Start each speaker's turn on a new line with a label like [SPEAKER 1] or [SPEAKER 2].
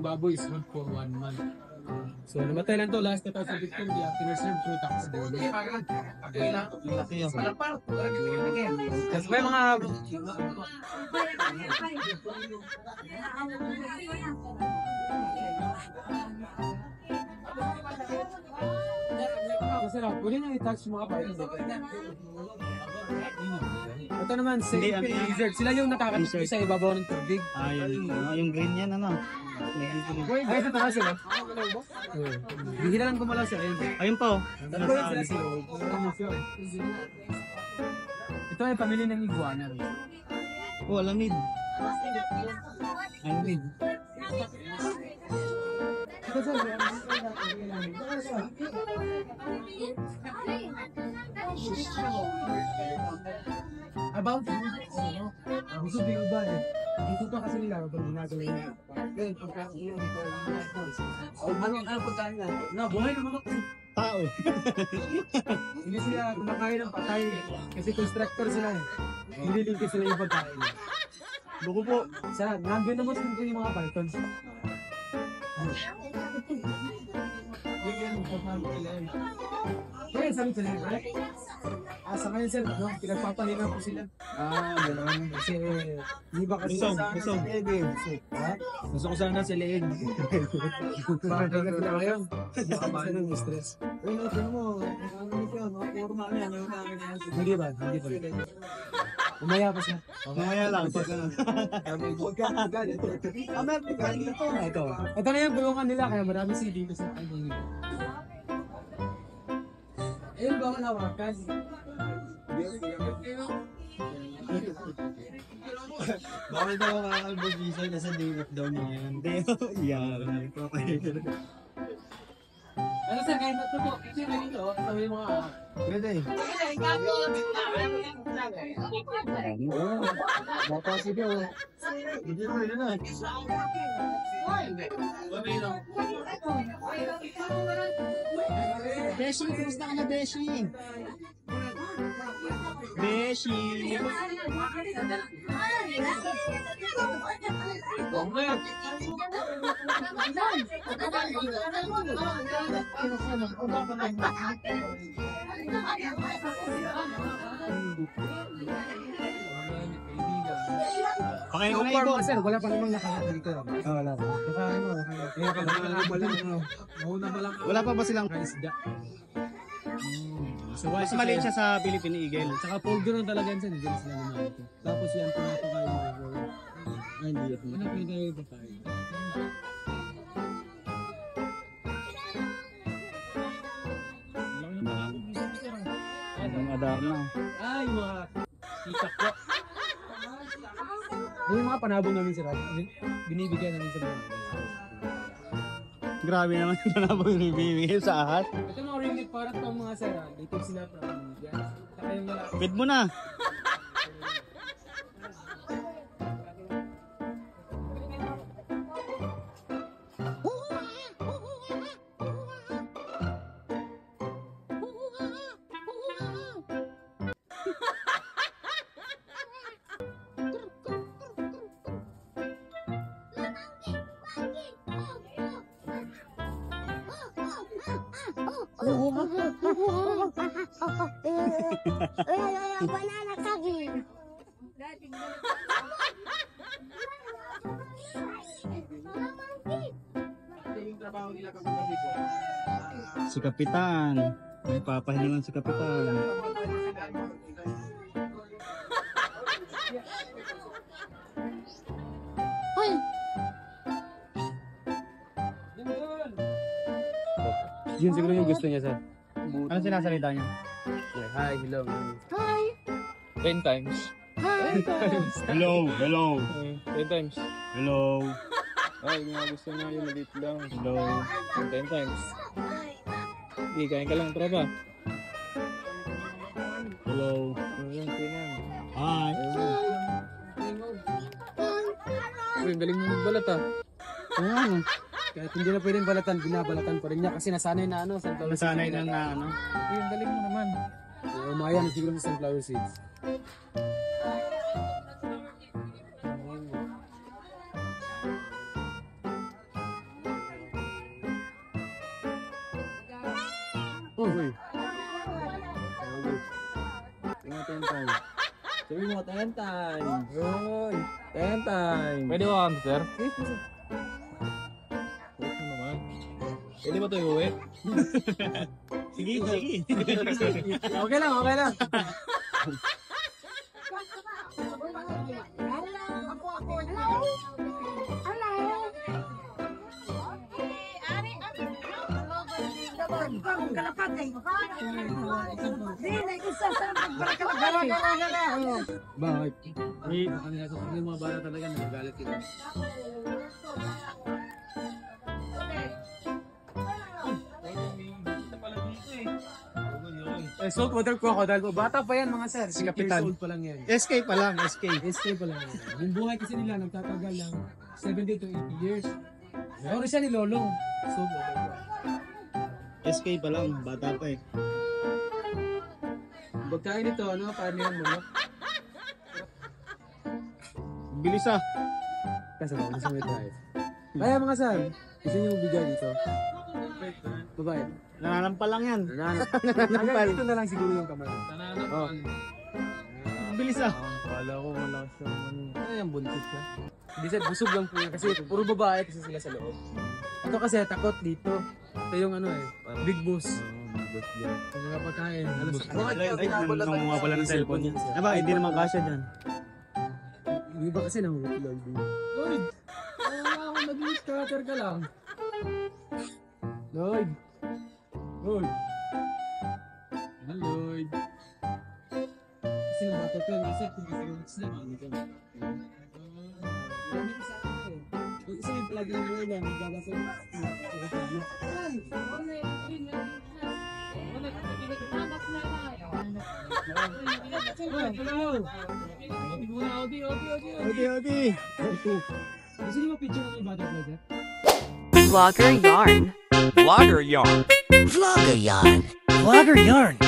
[SPEAKER 1] baboy is good for 1 month. So, namatay lang to last 2015, di after-serve through tax board.
[SPEAKER 2] Laki yun.
[SPEAKER 1] Kasi may mga... Kasi na, pwede na i-touch mga bayan. Ito naman, safe lizard. Sila yung nakakatik sa ibabaw ng tubig.
[SPEAKER 2] Yung green yan, ano?
[SPEAKER 1] Ay, ito na sila. Bihira lang gumalaw siya.
[SPEAKER 2] Ayun pa, oh.
[SPEAKER 1] Ito ay pamilya ng iguana.
[SPEAKER 2] Oh, alamid. Alamid. About gusto din ba eh. Dito pa kasi nila pag ginagawa niya. Ano pagkain na? Na buhay naman ako. Tao.
[SPEAKER 1] Hindi sila kumakain ng patay kasi constructor sila eh. Hindi ligtas sila yung pagkain.
[SPEAKER 2] Buko po.
[SPEAKER 1] Sa nandiyan naman sa yung mga pythons. Kaya sabi sila, sa ngayon sir, no? Pinagpapahinga po sila.
[SPEAKER 2] Gano'n.
[SPEAKER 1] Kasi, di ba kasi
[SPEAKER 2] Busog. Gusto ko sana sa leeg.
[SPEAKER 1] Papahinga sila ngayon. Baka ng stress.
[SPEAKER 2] Uy, no, mo. Ano nito yun? Forma na yan.
[SPEAKER 1] Hindi ba? Umaya pa siya.
[SPEAKER 2] Mamaya lang. Pag ano.
[SPEAKER 1] Ito na yung bulungan nila, kaya marami sila dito sa akin. Ayun ba ang hawakan?
[SPEAKER 2] Bakit daw makakalbog-visa na sa day-off daw niya yan? Day-off? Yan.
[SPEAKER 1] Ano sir, kahit na ito po, kasi na dito, sabi yung mga...
[SPEAKER 2] Pwede eh. Baka sige o. Hindi na. Beshi, kumusta ka na Beshi? Beshi! Okay,
[SPEAKER 1] So far mga sir, wala pa namang nakakita dito.
[SPEAKER 2] Wala pa.
[SPEAKER 1] Wala pa ba silang isda? So,
[SPEAKER 2] Mas maliit siya sa Philippine Eagle.
[SPEAKER 1] Saka poldo lang talaga yan sir, hindi sila lumaki. Tapos yan, pinapakain mo.
[SPEAKER 2] Hindi ako.
[SPEAKER 1] Ano pinagay ba tayo?
[SPEAKER 2] Ang adar na.
[SPEAKER 1] Yung mga itak po. Yung mga panabong namin sir, binibigyan namin sa mga.
[SPEAKER 2] Grabe naman yung panabong bibigyan sa ahas.
[SPEAKER 1] Ito mga ringit para itong mga sir, dito sila from yan. Saka yung mga...
[SPEAKER 2] Feed mo na.
[SPEAKER 3] Banana kaki.
[SPEAKER 2] Si Kapitan. May papahingan si Kapitan.
[SPEAKER 3] Hoy,
[SPEAKER 1] Yun siguro yung gusto niya sir.
[SPEAKER 2] Ano sinasalita niya?
[SPEAKER 1] Yeah, hi, hello.
[SPEAKER 3] hi,
[SPEAKER 1] 10 times.
[SPEAKER 3] hi.
[SPEAKER 2] Hello, hello,
[SPEAKER 1] 10 times.
[SPEAKER 2] hello,
[SPEAKER 1] Ay, yung mga gusto niya yung maliit lang.
[SPEAKER 2] hello.
[SPEAKER 1] 10 times. Hindi, kain ka lang, tropa.
[SPEAKER 2] Hello.
[SPEAKER 1] Ayun, tinan.
[SPEAKER 2] Hi.
[SPEAKER 1] Uy, galing mo magbalat ah.
[SPEAKER 2] Ano?
[SPEAKER 1] Kahit hindi na pwedeng balatan, binabalatan pa rin niya kasi nasanay na ano, sunflower seeds.
[SPEAKER 2] Nasanay na na ano.
[SPEAKER 1] Ayun, galing mo naman. Umayan siguro sa sunflower seeds. Uy.
[SPEAKER 2] Tingnan 10 time. Sabi mo, 10 time.
[SPEAKER 1] Uy.
[SPEAKER 2] 10 time.
[SPEAKER 4] Pwede ba kami, sir?
[SPEAKER 2] Wait mo naman.
[SPEAKER 4] Pwede ba ito iuwi? Sige, sige.
[SPEAKER 1] Okay lang, okay lang. Bakit?
[SPEAKER 2] Yung mga bata talaga nagagalit sila.
[SPEAKER 1] So, water crocodile. Bata pa yan mga sir. Si Kapitan.
[SPEAKER 2] Years old pa lang yan.
[SPEAKER 1] SK pa lang, SK.
[SPEAKER 2] SK pa lang yan. Yung buhay kasi nila nagtatagal ng 70 to 80 years. Meron siya ni Lolong. So,
[SPEAKER 4] SK pa lang, bata pa eh.
[SPEAKER 2] pagkain nito, ano, paano yan mo, no?
[SPEAKER 4] Bilis ah.
[SPEAKER 2] Kasi ako, gusto mo ito Kaya mga sir, gusto niyo bigyan dito? Babae.
[SPEAKER 4] Nananampal lang yan.
[SPEAKER 2] Hanggang dito na lang siguro yung kamay.
[SPEAKER 1] Oh.
[SPEAKER 4] Bilis ah.
[SPEAKER 1] Kala ko malakas siya.
[SPEAKER 2] Ano yung buntis siya?
[SPEAKER 1] Hindi sir, busog lang po yan. Kasi puro babae kasi sila sa loob.
[SPEAKER 2] Ito kasi takot dito. Ito yung ano big boss. Yung mga pagkain.
[SPEAKER 4] Nung mga pala ng cellphone yan. Aba, hindi naman kasya dyan.
[SPEAKER 2] Yung iba kasi nahulog Lloyd. Lloyd! Wala akong nag-scatter ka lang. Lloyd! Lloyd! Ano Lloyd? Kasi nung bata ko, isa kung isa na ano ka. Marami ko sa akin. Yung isa yung plug in mo na, may gaga ko.
[SPEAKER 4] Odi.
[SPEAKER 2] Gusto niyo ma-picture ng butterfly, sir?
[SPEAKER 5] Vlogger Yarn.
[SPEAKER 6] Vlogger yarn.
[SPEAKER 5] Vlogger Yarn.